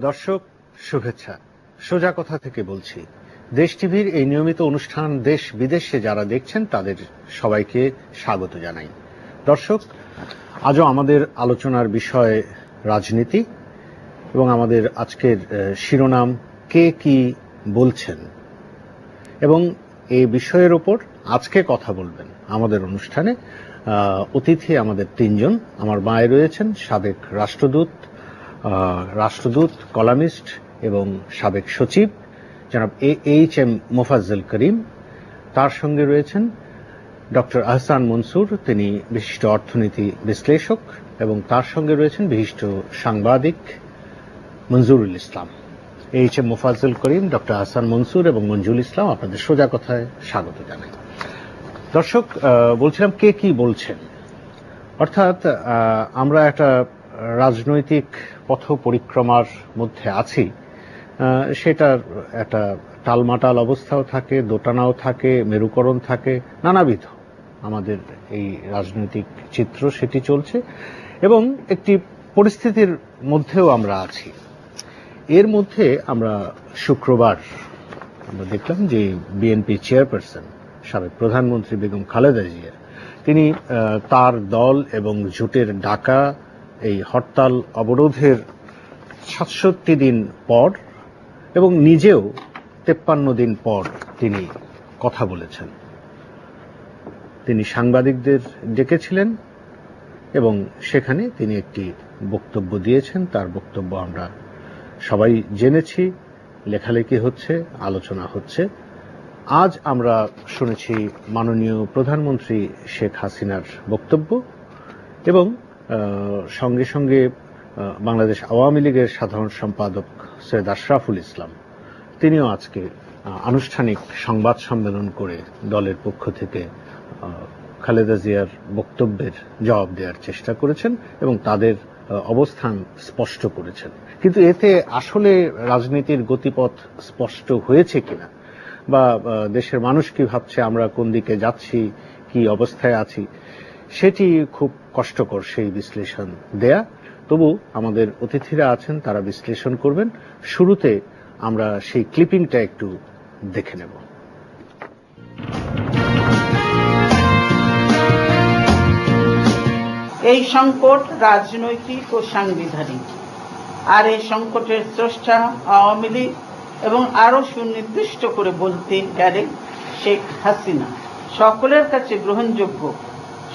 দর্শক শুভেচ্ছা। সোজা কথা থেকে বলছি। দেশ টিভির এই নিয়মিত অনুষ্ঠান দেশ বিদেশে যারা দেখছেন তাদের সবাইকে স্বাগত জানাই। দর্শক, আজও আমাদের আলোচনার বিষয় রাজনীতি এবং আমাদের আজকের শিরোনাম কে কি বলছেন, এবং এই বিষয়ের ওপর আজকে কথা বলবেন আমাদের অনুষ্ঠানে অতিথি আমাদের তিনজন। আমার বাঁয়ে রয়েছেন সাবেক রাষ্ট্রদূত, কলামিস্ট এবং সাবেক সচিব জনাব এইচ.এম. মোফাজ্জল করিম। তার সঙ্গে রয়েছেন ডক্টর আহসান মনসুর, তিনি বিশিষ্ট অর্থনীতি বিশ্লেষক, এবং তার সঙ্গে রয়েছেন বিশিষ্ট সাংবাদিক মঞ্জুরুল ইসলাম। এইচ.এম. মোফাজ্জল করিম, ডক্টর আহসান মনসুর এবং মঞ্জুরুল ইসলাম, আপনাদের সোজা কথায় স্বাগত জানাই। দর্শক, বলছিলাম কে কি বলছেন, অর্থাৎ আমরা একটা রাজনৈতিক পথ পরিক্রমার মধ্যে আছি। সেটার একটা টালমাটাল অবস্থাও থাকে, দোটানাও থাকে, মেরুকরণ থাকে, নানাবিধ আমাদের এই রাজনৈতিক চিত্র সেটি চলছে, এবং একটি পরিস্থিতির মধ্যেও আমরা আছি। এর মধ্যে আমরা শুক্রবার আমরা দেখলাম যে বিএনপি চেয়ারপারসন সাবেক প্রধানমন্ত্রী বেগম খালেদা জিয়া, তিনি তার দল এবং জোটের ডাকা এই হরতাল অবরোধের ৬৭ দিন পর এবং নিজেও ৫৩ দিন পর তিনি কথা বলেছেন। তিনি সাংবাদিকদের ডেকেছিলেন এবং সেখানে তিনি একটি বক্তব্য দিয়েছেন। তার বক্তব্য আমরা সবাই জেনেছি, লেখালেখি হচ্ছে, আলোচনা হচ্ছে। আজ আমরা শুনেছি মাননীয় প্রধানমন্ত্রী শেখ হাসিনার বক্তব্য, এবং সঙ্গে সঙ্গে বাংলাদেশ আওয়ামী লীগের সাধারণ সম্পাদক সৈয়দ আশরাফুল ইসলাম, তিনিও আজকে আনুষ্ঠানিক সংবাদ সম্মেলন করে দলের পক্ষ থেকে খালেদা জিয়ার বক্তব্যের জবাব দেওয়ার চেষ্টা করেছেন এবং তাদের অবস্থান স্পষ্ট করেছেন। কিন্তু এতে আসলে রাজনীতির গতিপথ স্পষ্ট হয়েছে কিনা, বা দেশের মানুষ কি ভাবছে, আমরা কোন দিকে যাচ্ছি, কি অবস্থায় আছি, সেটি খুব কষ্টকর সেই বিশ্লেষণ দেয়া। তবু আমাদের অতিথিরা আছেন, তারা বিশ্লেষণ করবেন। শুরুতে আমরা সেই ক্লিপিংটা একটু দেখে নেব। এই সংকট রাজনৈতিক ও সাংবিধানিক, আর এই সংকটের স্রষ্টা আওয়ামী লীগ, এবং আরো সুনির্দিষ্ট করে বলতে গেলে শেখ হাসিনা। সকলের কাছে গ্রহণযোগ্য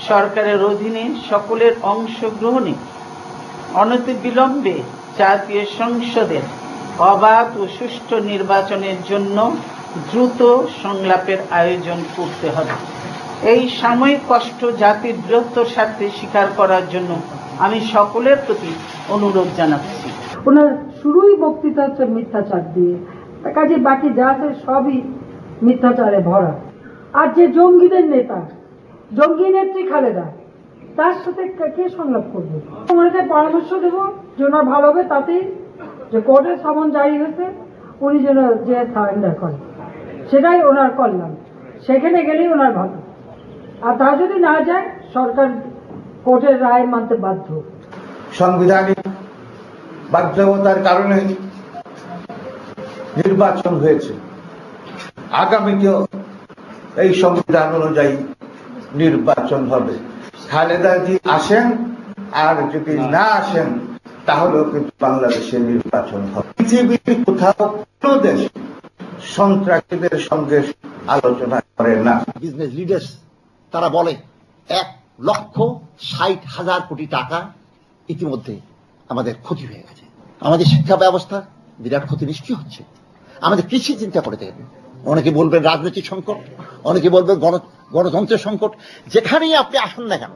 সরকারের অধীনে সকলের অংশগ্রহণে অনতিবিলম্বে জাতীয় সংসদের অবাধ ও সুষ্ঠু নির্বাচনের জন্য দ্রুত সংলাপের আয়োজন করতে হবে। এই সাময়িক কষ্ট জাতির বৃহত্তর স্বার্থে স্বীকার করার জন্য আমি সকলের প্রতি অনুরোধ জানাচ্ছি। ওনার শুরুই বক্তৃতা হচ্ছে মিথ্যাচার দিয়ে, কাজে বাকি যা আছে সবই মিথ্যাচারে ভরা। আর যে জঙ্গিদের নেতা, জঙ্গি নেত্রী খালেদা, তার সাথে কে সংলাপ করবে? ওনাকে পরামর্শ দেব যে ওনার ভালো হবে তাতেই যে কোর্টের সমন জারি হয়েছে উনি যেন যে সারেন্ডার করেন, সেটাই ওনার কল্যাণ। সেখানে গেলেই ওনার ভালো। আর তা যদি না যায়, সরকার কোর্টের রায় মানতে বাধ্য। সাংবিধানিক বাধ্যবাধকতার কারণে নির্বাচন হয়েছে, আগামীতেও এই সংবিধান অনুযায়ী নির্বাচন হবে। খালেদা জি আসেন আর যদি না আসেন তাহলেও কিন্তু বাংলাদেশে নির্বাচন হবে। পৃথিবীর কোথাও কোন দেশ সন্ত্রাসীদের সঙ্গে আলোচনা করে না। বিজনেস লিডার্স তারা বলে 1,60,000 কোটি টাকা ইতিমধ্যে আমাদের ক্ষতি হয়ে গেছে। আমাদের শিক্ষা ব্যবস্থা বিরাট ক্ষতি নিশ্চয় হচ্ছে। আমাদের কৃষি চিন্তা করে দেখবেন, অনেকে বলবেন রাজনৈতিক সংকট, অনেকে বলবেন গণতন্ত্রের সংকট। যেখানেই আপনি আসুন না কেন,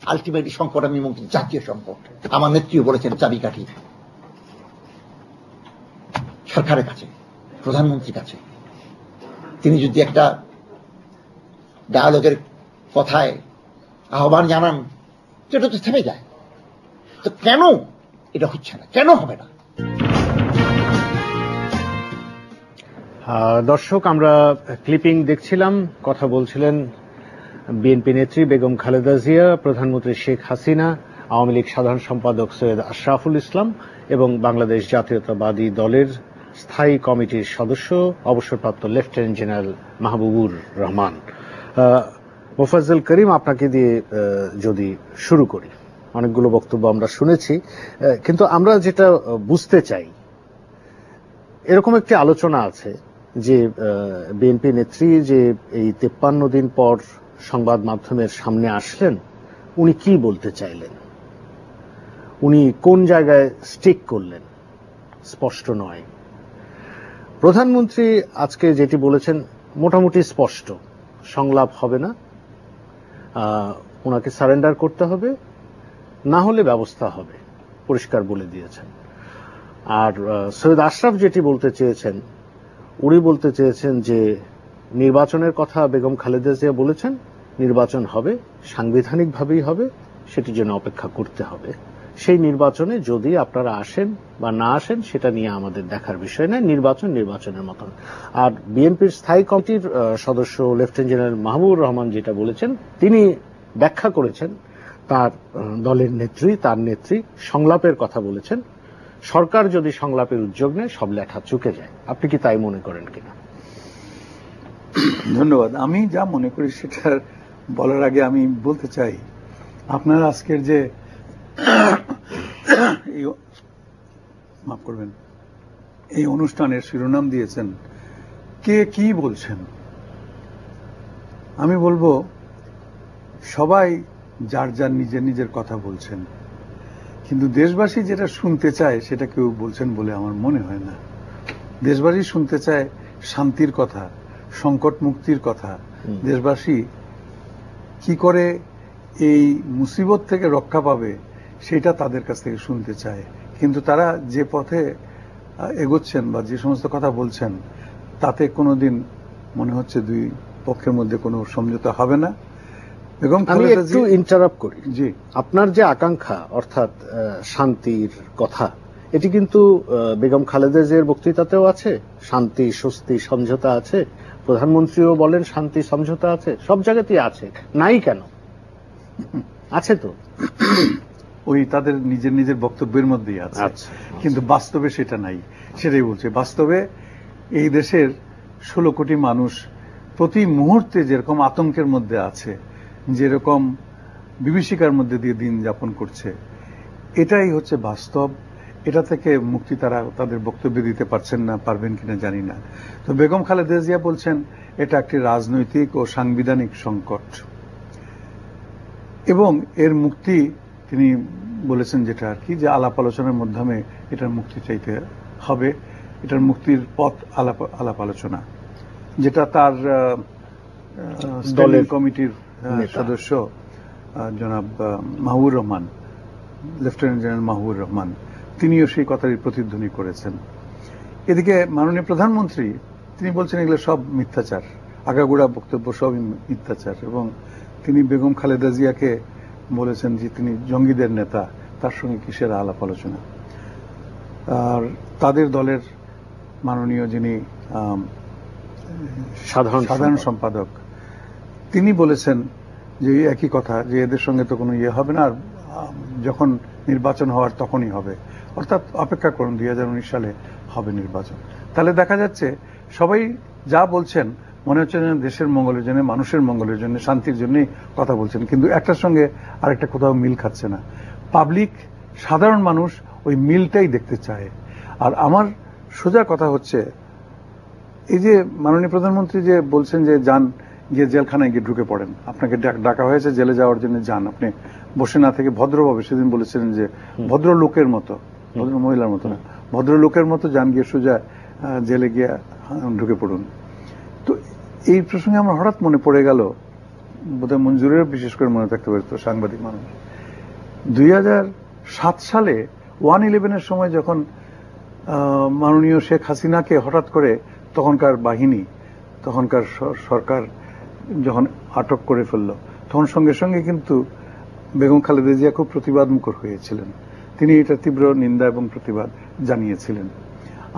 আলটিমেটলি সংকট আমি মনে করি জাতীয় সংকট। আমার নেত্রীও বলেছেন চাবিকাঠি সরকারের কাছে, প্রধানমন্ত্রীর কাছে। তিনি যদি একটা ডায়ালগের কথায় আহ্বান জানান, সেটা তো থেমে যায়। তো কেন এটা হচ্ছে না, কেন হবে না? দর্শক, আমরা ক্লিপিং দেখছিলাম। কথা বলছিলেন বিএনপি নেত্রী বেগম খালেদা জিয়া, প্রধানমন্ত্রী শেখ হাসিনা, আওয়ামী লীগ সাধারণ সম্পাদক সৈয়দ আশরাফুল ইসলাম এবং বাংলাদেশ জাতীয়তাবাদী দলের স্থায়ী কমিটির সদস্য অবসরপ্রাপ্ত লেফটেন্যান্ট জেনারেল মাহবুবুর রহমান। মোফাজ্জল করিম, আপনাকে দিয়ে যদি শুরু করি, অনেকগুলো বক্তব্য আমরা শুনেছি, কিন্তু আমরা যেটা বুঝতে চাই, এরকম একটি আলোচনা আছে যে বিএনপি নেত্রী যে এই 53 দিন পর সংবাদ মাধ্যমের সামনে আসলেন, উনি কি বলতে চাইলেন, উনি কোন জায়গায় স্টিক করলেন স্পষ্ট নয়। প্রধানমন্ত্রী আজকে যেটি বলেছেন মোটামুটি স্পষ্ট, সংলাপ হবে না, ওনাকে সারেন্ডার করতে হবে, না হলে ব্যবস্থা হবে, পরিষ্কার বলে দিয়েছেন। আর সৈয়দ আশরাফ যেটি বলতে চেয়েছেন, উনি বলতে চেয়েছেন যে নির্বাচনের কথা বেগম খালেদা জিয়া বলেছেন, নির্বাচন হবে, সাংবিধানিকভাবেই হবে, সেটির জন্য অপেক্ষা করতে হবে। সেই নির্বাচনে যদি আপনারা আসেন বা না আসেন সেটা নিয়ে আমাদের দেখার বিষয় নয়, নির্বাচন নির্বাচনের মতন। আর বিএনপির স্থায়ী কমিটির সদস্য লেফটেন্যান্ট জেনারেল মাহবুবুর রহমান যেটা বলেছেন, তিনি ব্যাখ্যা করেছেন তার দলের নেত্রী, তার নেত্রী সংলাপের কথা বলেছেন। সরকার যদি সংলাপের উদ্যোগ নেয় সব লেখা চুকে যায়। আপনি কি তাই মনে করেন কিনা? ধন্যবাদ। আমি যা মনে করি সেটা বলার আগে আমি বলতে চাই, আপনার আজকের যে মাফ করবেন, এই অনুষ্ঠানের শিরোনাম দিয়েছেন কে কি বলছেন। আমি বলবো সবাই যার যার নিজের নিজের কথা বলছেন, কিন্তু দেশবাসী যেটা শুনতে চায় সেটা কেউ বলছেন বলে আমার মনে হয় না। দেশবাসী শুনতে চায় শান্তির কথা, সংকট মুক্তির কথা। দেশবাসী কি করে এই মুসিবত থেকে রক্ষা পাবে সেটা তাদের কাছ থেকে শুনতে চায়। কিন্তু তারা যে পথে এগোচ্ছেন বা যে সমস্ত কথা বলছেন, তাতে কোনোদিন মনে হচ্ছে দুই পক্ষের মধ্যে কোনো সমঝোতা হবে না। আমি একটু ইন্টারাপ্ট করি। জি, আপনার যে আকাঙ্ক্ষা, অর্থাৎ শান্তির কথা, এটি কিন্তু বেগম খালেদা জিয়ার বক্তৃতাতেও আছে, শান্তি স্বস্তি সমঝোতা আছে। প্রধানমন্ত্রীও বলেন শান্তি সমঝোতা আছে, সব জায়গাতেই আছে। নাই কেন? আছে তো, ওই তাদের নিজের নিজের বক্তব্যের মধ্যেই আছে, কিন্তু বাস্তবে সেটা নাই। সেটাই বলছে, বাস্তবে এই দেশের 16 কোটি মানুষ প্রতি মুহূর্তে যেরকম আতঙ্কের মধ্যে আছে, যেরকম বিভীষিকার মধ্যে দিয়ে দিন যাপন করছে, এটাই হচ্ছে বাস্তব। এটা থেকে মুক্তি তারা তাদের বক্তব্যে দিতে পারছেন না, পারবেন কিনা জানি না। তো বেগম খালেদা জিয়া বলছেন এটা একটি রাজনৈতিক ও সাংবিধানিক সংকট, এবং এর মুক্তি তিনি বলেছেন যেটা আর কি, যে আলাপ আলোচনার মাধ্যমে এটার মুক্তি চাইতে হবে। এটার মুক্তির পথ আলাপ আলোচনা, যেটা তার দলের কমিটির সদস্য জনাব মাহবুবুর রহমান, লেফটেন্যান্ট জেনারেল মাহবুবুর রহমান, তিনিও সেই কথারই প্রতিধ্বনি করেছেন। এদিকে মাননীয় প্রধানমন্ত্রী তিনি বলছেন এগুলো সব মিথ্যাচার, আগাগোড়া বক্তব্য সবই মিথ্যাচার, এবং তিনি বেগম খালেদা জিয়াকে বলেছেন যে তিনি জঙ্গিদের নেতা, তার সঙ্গে কিসের আলাপ আলোচনা। আর তাদের দলের মাননীয় যিনি সাধারণ সম্পাদক, তিনি বলেছেন যে একই কথা, যে এদের সঙ্গে তো কোনো ইয়ে হবে না, আর যখন নির্বাচন হওয়ার তখনই হবে, অর্থাৎ অপেক্ষা করুন 2019 সালে হবে নির্বাচন। তাহলে দেখা যাচ্ছে সবাই যা বলছেন মনে হচ্ছে যেন দেশের মঙ্গলের জন্য, মানুষের মঙ্গলের জন্য, শান্তির জন্যই কথা বলছেন, কিন্তু একটার সঙ্গে আরেকটা কোথাও মিল খাচ্ছে না। পাবলিক, সাধারণ মানুষ ওই মিলটাই দেখতে চায়। আর আমার সোজা কথা হচ্ছে, এই যে মাননীয় প্রধানমন্ত্রী যে বলছেন যে যান গিয়ে জেলখানায় গিয়ে ঢুকে পড়েন, আপনাকে ডাকা হয়েছে জেলে যাওয়ার জন্য, যান, আপনি বসে না থেকে ভদ্রভাবে, সেদিন বলেছিলেন যে ভদ্র লোকের মতো, ভদ্র মহিলার মতো না, ভদ্র লোকের মতো যান, গিয়ে সোজা জেলে গিয়ে ঢুকে পড়ুন। তো এই প্রসঙ্গে আমার হঠাৎ মনে পড়ে গেল, বোধহয় মঞ্জুরের বিশেষ করে মনে থাকতে পারে, তো সাংবাদিক মানুষ, 2007 সালে 1/11 সময় যখন মাননীয় শেখ হাসিনাকে হঠাৎ করে তখনকার বাহিনী, তখনকার সরকার যখন আটক করে ফেলল, তখন সঙ্গে সঙ্গে কিন্তু বেগম খালেদা জিয়া খুব প্রতিবাদ মুখর হয়েছিলেন। তিনি এটা তীব্র নিন্দা এবং প্রতিবাদ জানিয়েছিলেন।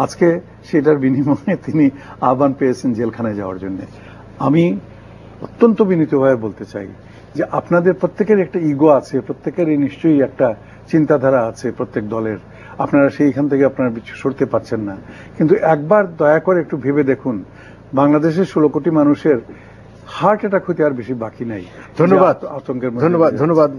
আজকে সেটার বিনিময়ে তিনি আহ্বান পেয়েছেন জেলখানায় যাওয়ার জন্য। আমি অত্যন্ত বিনীতভাবে বলতে চাই যে আপনাদের প্রত্যেকের একটা ইগো আছে, প্রত্যেকেরই নিশ্চয়ই একটা চিন্তাধারা আছে প্রত্যেক দলের, আপনারা সেইখান থেকে আপনারা সরতে পারছেন না। কিন্তু একবার দয়া করে একটু ভেবে দেখুন, বাংলাদেশের 16 কোটি মানুষের হার্ট অ্যাটাক হতে আর বেশি বাকি নাই। ধন্যবাদ, আতঙ্কের ধন্যবাদ।